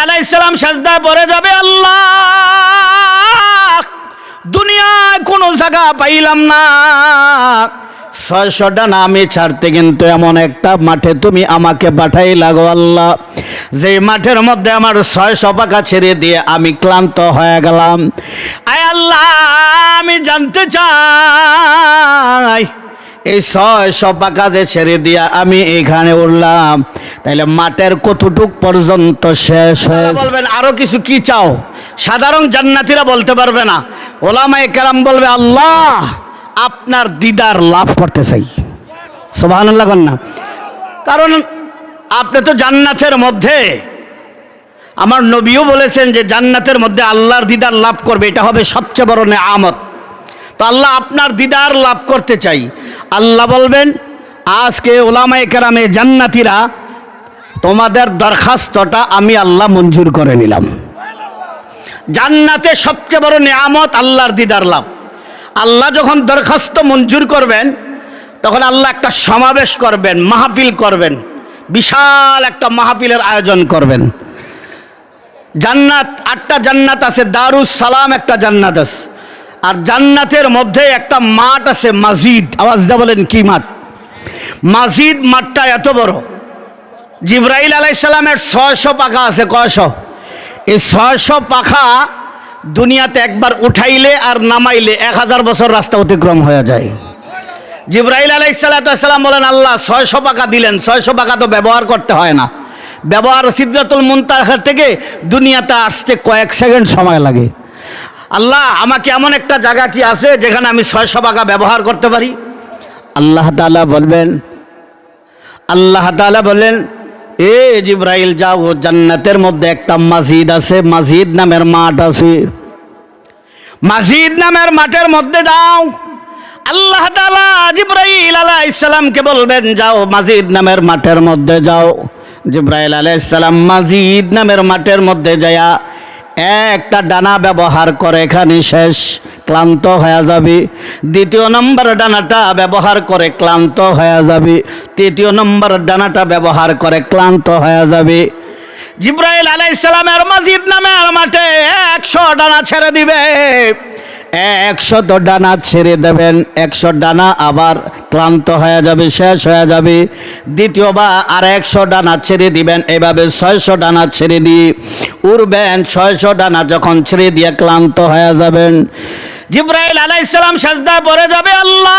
আলাইহিস সালাম সিজদায় পড়ে যাবে, আল্লাহ দুনিয়ায় কোনো জায়গা পাইলাম না, 600 ডানা আমি ছাড়তে কিন্তু এমন একটা মাঠে তুমি আমাকে পাঠাইলা গো আল্লাহ, যে মাঠের মধ্যে আমার 600 পাখা ছেড়ে দিয়ে আমি ক্লান্ত হয়ে গেলাম। আয় আল্লাহ আমি জানতে চাই এই 600 পাখা যে ছেড়ে দিয়া আমি এখানে উঠলাম, তাইলে মাঠের কতটুক পর্যন্ত শেষ হয়ে বলবেন আরো কিছু কি চাও? সাধারণ জান্নাতীরা বলতে পারবে না, ওলামায়ে কেরাম বলবে আল্লাহ আপনার দিদার লাভ করতে চাই। সুবহানাল্লাহ বলেন না? কারণ আপনি তো জান্নাতের মধ্যে, আমার নবীও বলেছেন যে জান্নাতের মধ্যে আল্লাহর দিদার লাভ করবে, এটা হবে সবচেয়ে বড় নেয়ামত। তো আল্লাহ আপনার দিদার লাভ করতে চাই। আল্লাহ বলবেন আজকে ওলামায়ে কেরামে জান্নাতীরা তোমাদের দরখাস্তটা আমি আল্লাহ মঞ্জুর করে নিলাম। জান্নাতে সবচেয়ে বড় নেয়ামত আল্লাহর দিদার লাভ। আল্লাহ যখন দরখাস্ত মঞ্জুর করবেন তখন আল্লাহ একটা সমাবেশ করবেন, মাহফিল করবেন, বিশাল একটা মাহফিলের আয়োজন করবেন। জান্নাত 8টা জান্নাত আছে, দারুস সালাম একটা জান্নাত আছে, আর জান্নাতের মধ্যে একটা মাঠ আছে মসজিদ। আওয়াজ দিয়ে বলেন কি মাঠ? মসজিদ। মাঠটা এত বড়, জিবরাইল আলাইহিস সালামের 600 পাখা আছে। কয়শো? এই 600 পাখা দুনিয়াতে একবার উঠাইলে আর নামাইলে 1000 বছর রাস্তা অতিক্রম হয়ে যায়। জিবরাইল আলাইহিস সালাম বলেন আল্লাহ 600 পাখা দিলেন, 600 পাখা তো ব্যবহার করতে হয় না, ব্যবহার সিদরাতুল মুনতাহা থেকে দুনিয়াতে আসতে কয়েক সেকেন্ড সময় লাগে। আল্লাহ আমাকে এমন একটা জায়গা কি আছে যেখানে আমি 600 পাখা ব্যবহার করতে পারি? আল্লাহ তাআলা বলবেন এ জিবরাইল যাও, জান্নাতের মধ্যে একটা মসজিদ আছে, মসজিদ নামের মাঠ আছে, মসজিদ নামের মাঠের মধ্যে যাও। আল্লাহ তাআলা জিবরাইল আলাইহিস সালামকে বলবেন যাও মসজিদ নামের মাঠের মধ্যে যাও। জিবরাইল আলাইহিস সালাম মসজিদ নামের মাঠের মধ্যে যায়া একটা ডানা ব্যবহার করে এখানে শেষ, ক্লান্ত হয়ে যাবে। দ্বিতীয় নম্বর ডানাটা ব্যবহার করে ক্লান্ত হয়ে যাবে। তৃতীয় নম্বর ডানাটা ব্যবহার করে ক্লান্ত হয়ে যাবে। জিবরাইল আলাইহিস সালামের মসজিদ নামের মাঠে 100 ডানা ছেড়ে দিবে। 100 ডানা ছেড়ে দেবেন, 100 ডানা আবার ক্লান্ত হয়ে যাবে, শেষ হয়ে যাবে। দ্বিতীয়বার আর 100 ডানা ছেড়ে দিবেন, এভাবে 600 ডানা ছেড়ে দিয়ে উড়বেন। 600 ডানা যখন ছেড়ে দিয়ে ক্লান্ত হয়ে যাবেন, জিবরাইল আলাইহিস সালাম সিজদায় পড়ে যাবে, আল্লাহ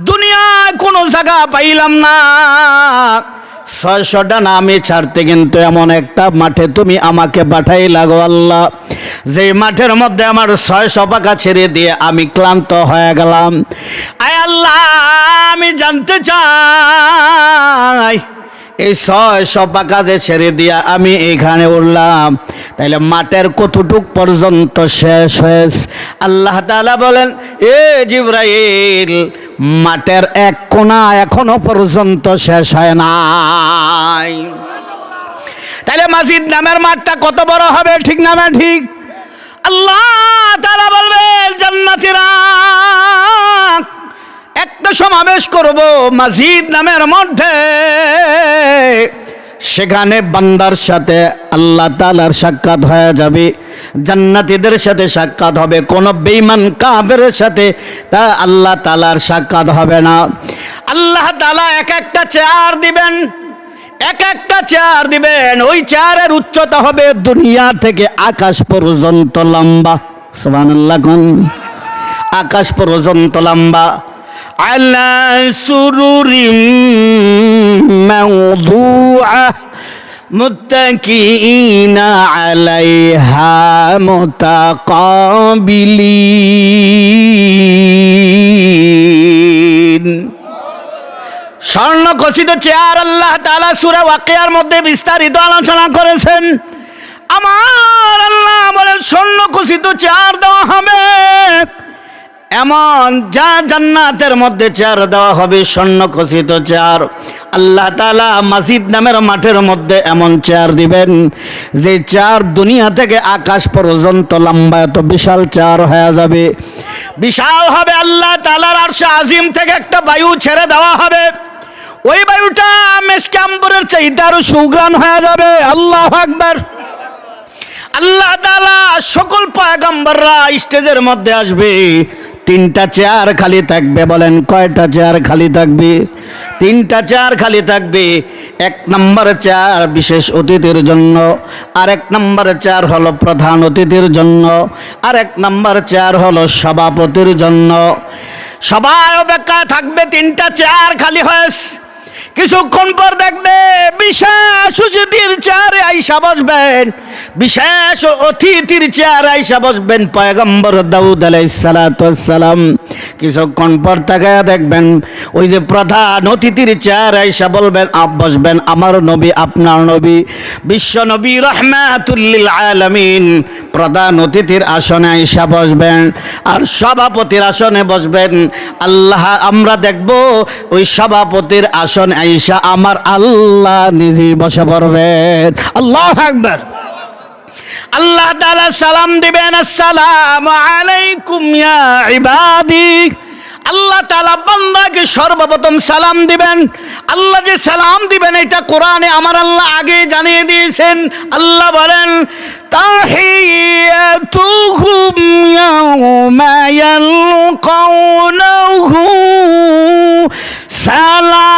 দুনিয়ায় কোনো জায়গা পাইলাম না, 600 ডানা আমি ছাড়তে কিন্তু এমন একটা মাঠে তুমি আমাকে পাঠাইলা গো আল্লাহ, যে মাঠের মধ্যে আমার 600 পাখা ছেড়ে দিয়ে আমি ক্লান্ত হয়ে গেলাম। আয় আল্লাহ আমি জানতে চাই এই 600 পাখা যে ছেড়ে দিয়া আমি এখানে উঠলাম, তাইলে মাঠের কতটুক পর্যন্ত শেষ হয়েছে? আল্লাহ তাআলা বলেন এ জিবরাইল মাঠের এক কোণা এখনো পর্যন্ত শেষ হয় নাই। তাহলে মসজিদ নামের মাঠটা কত বড় হবে? ঠিক না ঠিক? আল্লাহ তাআলা বলবেন জান্নাতীরা একটা সমাবেশ করব মসজিদ নামের মধ্যে, সেখানে বান্দার সাথে আল্লাহ তাআলার সাক্ষাৎ হয়ে যাবে, জান্নাতীদের সাথে সাক্ষাৎ হবে, কোন বেঈমান কাফেরের সাথে তা আল্লাহ তাআলার সাক্ষাৎ হবে না। আল্লাহ তাআলা এক একটা চেয়ার দিবেন, এক একটা চেয়ার দিবেন, ওই চেয়ারের উচ্চতা হবে দুনিয়া থেকে আকাশ পর্যন্ত লম্বা। সুবহানাল্লাহ কোন? আকাশ পর্যন্ত লম্বা। আলা সুরুরিম মাওদুআ মুত্তাকিনা আলাইহা মুতাকাবিলিন। স্বর্ণখচিত চেয়ার আল্লাহ তাআলা সূরা ওয়াকিয়ার মধ্যে বিস্তারিত আলোচনা করেছেন। আমার আল্লাহ বলেন স্বর্ণখচিত চেয়ার দেওয়া হবে, এমন যা জান্নাতের মধ্যে চেয়ার দেওয়া হবে স্বর্ণখচিত চেয়ার। আল্লাহ তাআলা মসজিদ নামের মাঠের মধ্যে এমন চেয়ার দিবেন যে চেয়ার দুনিয়া থেকে আকাশ পর্যন্ত লম্বা, এত বিশাল চেয়ার হয়ে যাবে, বিশাল হবে। আল্লাহ তাআলার আরশে আজিম থেকে একটা বায়ু ছেড়ে দেওয়া হবে, ওই বায়ুটা মেশকে আম্বরের চাইতে আরো সুগ্রাণ হয়ে যাবে। আল্লাহু আকবার। আল্লাহ তাআলা সকল পয়গম্বররা স্টেজের মধ্যে আসবে, তিনটা চেয়ার খালি থাকবে। বলেন কয়টা চেয়ার খালি থাকবে? তিনটা চেয়ার খালি থাকবে। এক নম্বর চেয়ার বিশেষ অতিথির জন্য, আর এক নম্বর চেয়ার হলো প্রধান অতিথির জন্য, আর এক নম্বর চেয়ার হলো সভাপতির জন্য। সবাই অপেক্ষায় থাকবে, তিনটা চেয়ার খালি হয়েছে। কিছুক্ষণ পর দেখবে বিশেষ অতিথির চেয়ারে আইসা বসবেন, বিশেষ অতিথির চেয়ারে আইসা বসবেন পয়গম্বর দাউদ আলাইহিস সালাতু ওয়াস সালাম। কিছুক্ষণ পর তাকায়া দেখবেন ওই যে প্রধান অতিথির চেয়ারে আইসা বসবেন আমার নবী, আপনার নবী, বিশ্ব নবী রাহমাতুল লিল আলামিন। প্রধান অতিথির আসনে আইসা বসবেন, আর সভাপতির আসনে বসবেন আল্লাহ। আমরা দেখব ওই সভাপতির আসনে আইসা আমার আল্লাহ নিজে বসে পড়বেন। আল্লাহু আকবার। আল্লাহ তাআলা সালাম দিবেন, আসসালামু আলাইকুম ইয়া ইবাদি। আল্লাহ তাআলা বান্দাকে সর্বপ্রথম সালাম দিবেন। আল্লাহ যে সালাম দিবেন এটা কোরআনে আমার আল্লাহ আগে জানিয়ে দিয়েছেন। আল্লাহ বলেন, তাহিয়াতুহুম ইয়াওমা ইয়ালকাউনাহু সালাম।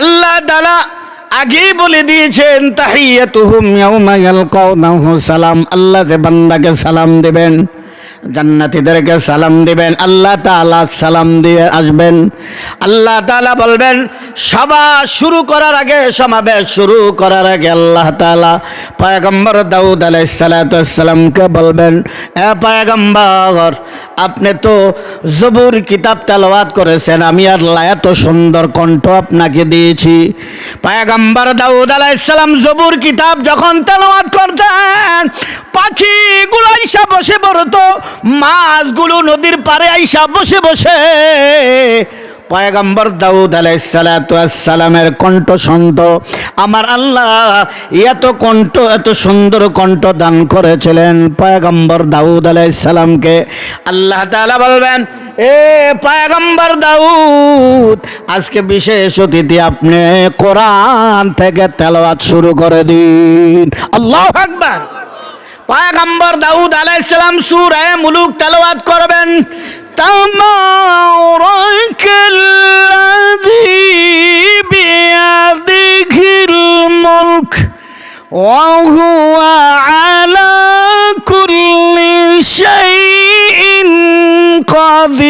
আল্লাহ তাআলা আগেই বলে দিয়েছেন তাহিয়াতুহুম ইয়াওমা ইয়ালকাউনাহু সালাম। আল্লাহ যে বান্দাকে সালাম দিবেন, জান্নাতীদেরকে সালাম দিবেন, আল্লাহ তাআলা সালাম দিয়ে আসবেন। আল্লাহ তাআলা বলবেন সভা শুরু করার আগে, সমাবেশ শুরু করার আগে আল্লাহ তাআলা পয়গম্বর দাউদ আলাইহিস সালাতু ওয়াস সালামকে বলবেন, এ পয়গম্বর, আপনি তো জবুর কিতাব তেলাওয়াত করেছেন, আমি আল্লাহ এত সুন্দর কণ্ঠ আপনাকে দিয়েছি। পয়গম্বর দাউদ আলাইহিস সালাম জবুর কিতাব যখন তেলাওয়াত করতেন, পাখিগুলো আইসা বসে পড়তো, মাছগুলো নদীর পাড়ে আইসা বসে বসে পয়গম্বর দাউদ আলাইহিস সালাতু ওয়াস সালামের কণ্ঠ শুনত। আমার আল্লাহ এত কণ্ঠ, এত সুন্দর কণ্ঠ দান করেছিলেন পয়গম্বর দাউদ আলাইহিস সালামকে। আল্লাহ তাআলা বলবেন, এ পয়গম্বর দাউদ, আজকে বিশেষ অতিথি, আপনি কোরআন থেকে তেলাওয়াত শুরু করে দিন। আল্লাহু আকবার। পয়গম্বর দাউদ আলাইহিস সালাম সূরা মুলুক তেলাওয়াত করবেন। তাবারাকাল্লাযী বিয়াদিহিল মুলক ওয়া হুয়া আলা কুল্লি শাইইন কাদির।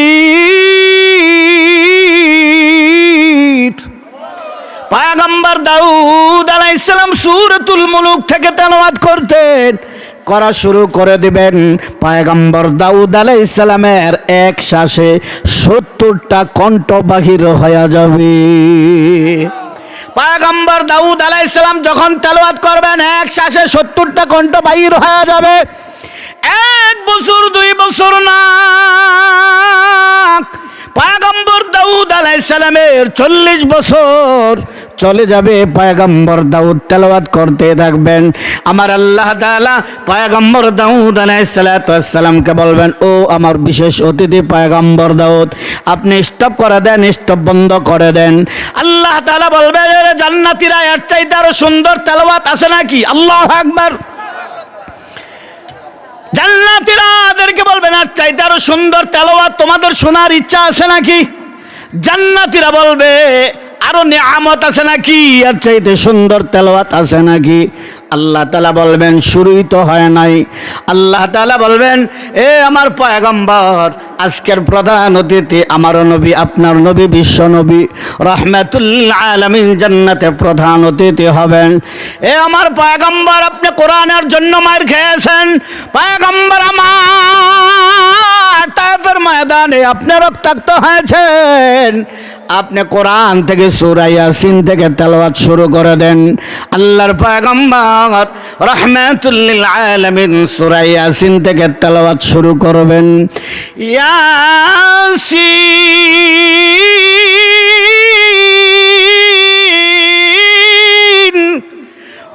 পয়গম্বর দাউদ আলাইহিস সালাম সূরাতুল মুলুক থেকে তেলাওয়াত করতেন। করা শুরু করে দিবেন, পয়গম্বর দাউদ আলাইহিস সালামের এক শ্বাসে 70টা কণ্ঠ বাহির হয়ে যাবে। পয়গম্বর দাউদ আলাইহিস সালাম যখন তেলাওয়াত করবেন, এক শ্বাসে 70টা কণ্ঠ বাহির হয়ে যাবে। 1 বছর 2 বছর না, পয়গম্বর দাউদ আলাইহিস সালামের 40 বছর চলে যাবে। পয়গম্বর দাউদ তেলাওয়াত করতে থাকবেন। আমার আল্লাহ তাআলা পয়গম্বর দাউদ আলাইহিস সালাতু ওয়াস সালামকে বলবেন, ও আমার বিশেষ অতিথি পয়গম্বর দাউদ, আপনি স্টপ করে দেন, স্টপ বন্ধ করে দেন। আল্লাহ তাআলা বলবেন, এর জান্নাতীরা এর চাইতে আরো সুন্দর তেলাওয়াত আছে নাকি? আল্লাহু আকবার। জান্নাতীরাদেরকে বলবেন, আর চাইতে আরো সুন্দর তেলাওয়াত তোমাদের শোনার ইচ্ছা আছে নাকি? জান্নাতীরা বলবে, আরো নিয়ামত আছে নাকি? আর চাইতে সুন্দর তেলাওয়াত আছে নাকি? আল্লাহ তাআলা বলবেন, শুরুই তো হয় নাই। আল্লাহ তাআলা বলবেন, এ আমার পয়গম্বর, আজকের প্রধান অতিথি আমার নবী, আপনার নবী, বিশ্ব নবী রাহমাতুল আলামিন জান্নাতে প্রধান অতিথি হবেন। এ আমার পয়গম্বর, আপনি কোরআনের জন্য মার খেয়েছেন। পয়গম্বর আমার, তায়েফের ময়দানে আপনি রক্তাক্ত হয়েছেন। আপনি কোরআন থেকে সূরা ইয়াসিন থেকে তেলাওয়াত শুরু করে দেন। আল্লাহর পয়গম্বর রাহমাতুল লিল আলামিন সূরা ইয়াসিন থেকে তেলাওয়াত শুরু করবেন। ইয়াসিন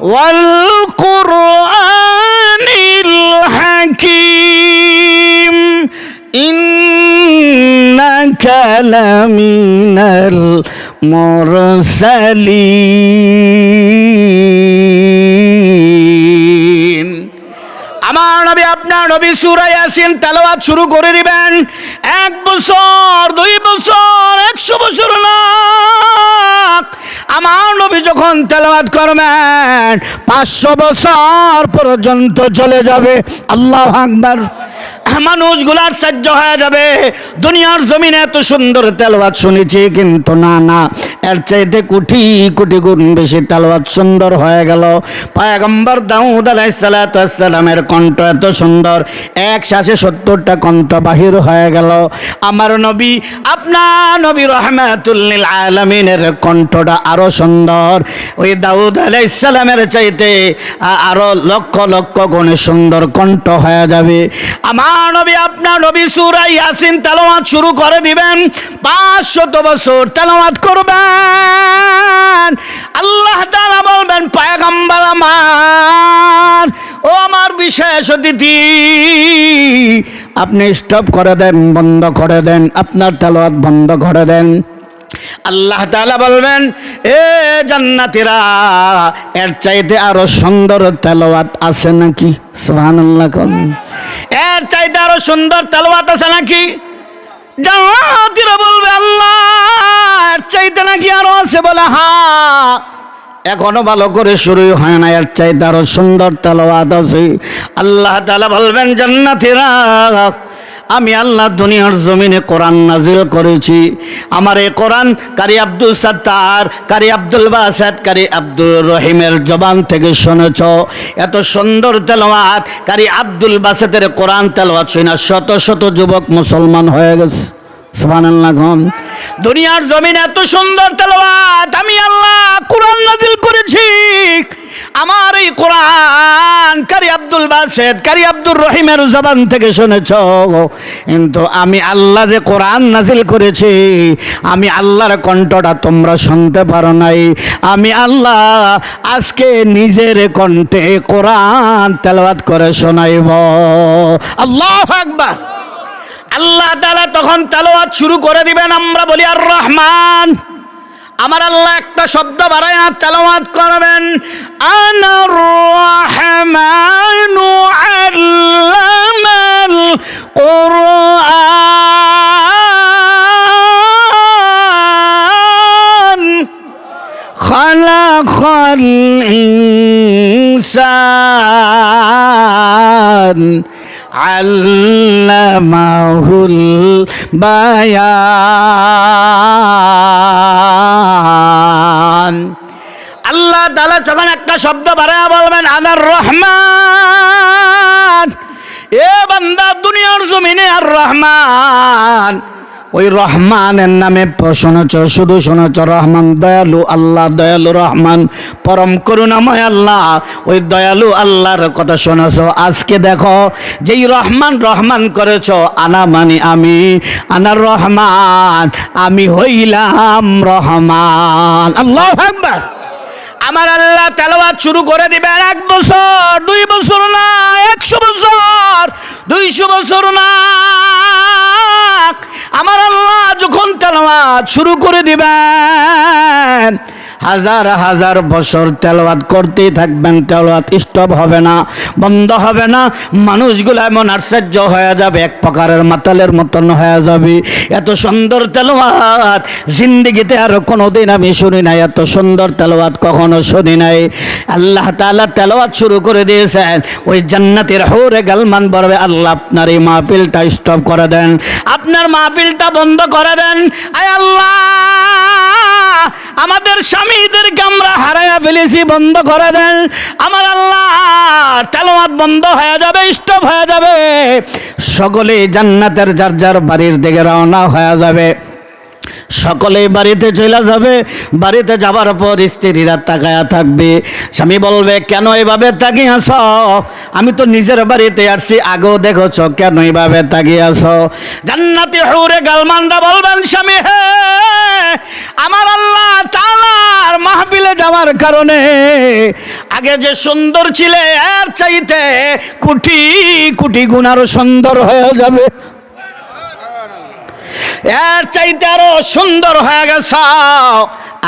ওয়াল কুরআনিল হাকীম। ইন্নাকা লামিনাল মুরসালিন। আমার নবী আপনার নবী সূরা ইয়াসিন তেলাওয়াত শুরু করে দিবেন। 1 বছর 2 বছর 100 বছর না, আমার নবী যখন তেলাওয়াত করবেন 500 বছর পর্যন্ত চলে যাবে। আল্লাহু আকবার। মানুষগুলার সহ্য হয়ে যাবে। দুনিয়ার জমিনে এত সুন্দর তেলাওয়াত শুনেছি, কিন্তু না, এর চাইতে কোটি কোটি গুণ বেশি তেলাওয়াত সুন্দর হয়ে গেল। পয়গম্বর দাউদ আলাইহিস সালাতু ওয়াস সালামের কণ্ঠ এত সুন্দর, এক শ্বাসে 70টা কণ্ঠ বাহির হয়ে গেল। আমার নবী আপনার নবী রাহমাতুল লিল আলামিনের কণ্ঠটা আরো সুন্দর, ওই দাউদ আলাইহিস সালামের চাইতে আরো লক্ষ লক্ষ গুণে সুন্দর কণ্ঠ হয়ে যাবে। আমার নবী আপনার নবী সূরা ইয়াসিন তেলাওয়াত শুরু করে দিবেন। 500 বছর তেলাওয়াত করবেন। আল্লাহ তাআলা বলবেন, পয়গম্বর আমার, ও আমার বিশেষ অতিথি, আপনি স্টপ করে দেন, বন্ধ করে দেন, আপনার তেলাওয়াত বন্ধ করে দেন। আল্লাহ তাআলা বলবেন, এ জান্নাতীরা, এর চাইতে আরো সুন্দর তেলাওয়াত আছে নাকি? সুবহানাল্লাহ। এর চাইতে আরো সুন্দর তেলাওয়াত আছে নাকি? জান্নাতীরা বলবে, আল্লাহ এর চাইতে নাকি আরো আছে? বলে হ্যাঁ, এখনো ভালো করে শুরু হয় না, এর চাইতে আরো সুন্দর তেলাওয়াত আছে। আল্লাহ তাআলা বলবেন, জান্নাতীরা, আমি আল্লাহ দুনিয়ার জমিনে কোরআন নাজিল করেছি। আমার এই কোরআন কারি আব্দুল সত্তার, কারি আব্দুল বাসেত, কারি আব্দুল রহিমের জবান থেকে শুনেছ। এত সুন্দর তেলাওয়াত কারি আব্দুল বাসেতের কোরআন তেলাওয়াত শুনে শত শত যুবক মুসলমান হয়ে গেছে। সুবহানাল্লাহ। দুনিয়ার জমিনে এত সুন্দর তেলাওয়াত আমি আল্লাহ কোরআন নাজিল করেছি। আমার এই কোরআন কারি আব্দুল বাসেত, কারি আব্দুর রহিমের জবান থেকে শুনেছ, কিন্তু আমি আল্লাহ যে কোরআন নাজিল করেছি, আমি আল্লাহর কণ্ঠটা তোমরা শুনতে পারো নাই। আমি আল্লাহ আজকে নিজের কণ্ঠে কোরআন তেলাওয়াত করে শোনাইব। আল্লাহু আকবার। আল্লাহ তাআলা তখন তেলাওয়াত শুরু করে দিবেন। আমরা বলি আর রহমান। আমার আল্লাহ একটা শব্দ বাড়ায়া তেলাওয়াত করবেন, আনার রহমানু আল্লামাল কুরআন খালাকাল ইনসান আল্লামাহুল বায়ান। আল্লাহ তাআলা যখন একটা শব্দ বাড়ায়া বলবেন, আনার রহমান, এ বান্দা দুনিয়ার জমিনে আর রহমান, ওই রহমানের নামে শুনেছ, শুধু শুনেছ রহমান দয়ালু আল্লাহ, দয়ালু রহমান পরম করুণাময় আল্লাহ, ওই দয়ালু আল্লাহর কথা শুনেছ। আজকে দেখো, যেই রহমান রহমান করেছ, আনা মানে আমি, আনার রহমান, আমি হইলাম রহমান। আল্লাহু আকবার। আমার আল্লাহ তেলাওয়াত শুরু করে দিবেন। 1 বছর 2 বছর না, 100 বছর 200 বছর না, আমার আল্লাহ যখন তেলাওয়াত শুরু করে দিবেন, হাজার হাজার বছর তেলাওয়াত করতেই থাকবেন। তেলাওয়াত স্টপ হবে না, বন্ধ হবে না। মানুষগুলো এমন আশ্চর্য হয়ে যাবে, এক প্রকারের মাতালের মতন হয়ে যাবে। এত সুন্দর তেলাওয়াত জিন্দেগিতে আর কোনোদিন আমি শুনি নাই, এত সুন্দর তেলাওয়াত কখনো শুনি নাই। আল্লাহ তাআলা তেলাওয়াত শুরু করে দিয়েছেন। ওই জান্নাতের হুরে গালমান বলবে, আল্লাহ আপনার এই মাহফিলটা স্টপ করে দেন, আপনার মাহফিলটা বন্ধ করে দেন। আয় আল্লাহ, আমাদের স্বামীদেরকে আমরা হারাইয়া ফেলেছি, বন্ধ করে দেন। আমার আল্লাহ তেলাওয়াত বন্ধ হয়ে যাবে, স্টপ হয়ে যাবে। সকলে জান্নাতের যার যার বাড়ির দিকে রওনা হয়ে যাবে। সকলেই বাড়িতে চলে যাবে। বাড়িতে যাবার পর স্ত্রীরা তাকায়া থাকবে। স্বামী বলবে, কেন এভাবে তাকিয়ে আছো? আমি তো নিজের বাড়িতে আসছি, আগেও দেখেছ, কেন এভাবে তাকিয়ে আছো? জান্নাতি হুরে গালমানরা বলবেন, স্বামী হে, আমার আল্লাহ তাআলার মাহফিলে যাওয়ার কারণে আগে যে সুন্দর ছিলে, এর চাইতে কোটি কোটি গুণ আরো সুন্দর হয়ে যাবে। এর চাইতে আরো সুন্দর হয়ে গেছ,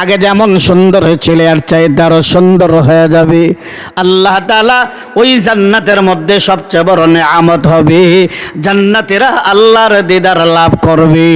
আগে যেমন সুন্দর হয়েছিল এর চাইতে আরো সুন্দর হয়ে যাবে। আল্লাহ তাআলা ওই জান্নাতের মধ্যে সবচেয়ে বড় নেয়ামত হবে, জান্নাতীরা আল্লাহর দিদার লাভ করবে।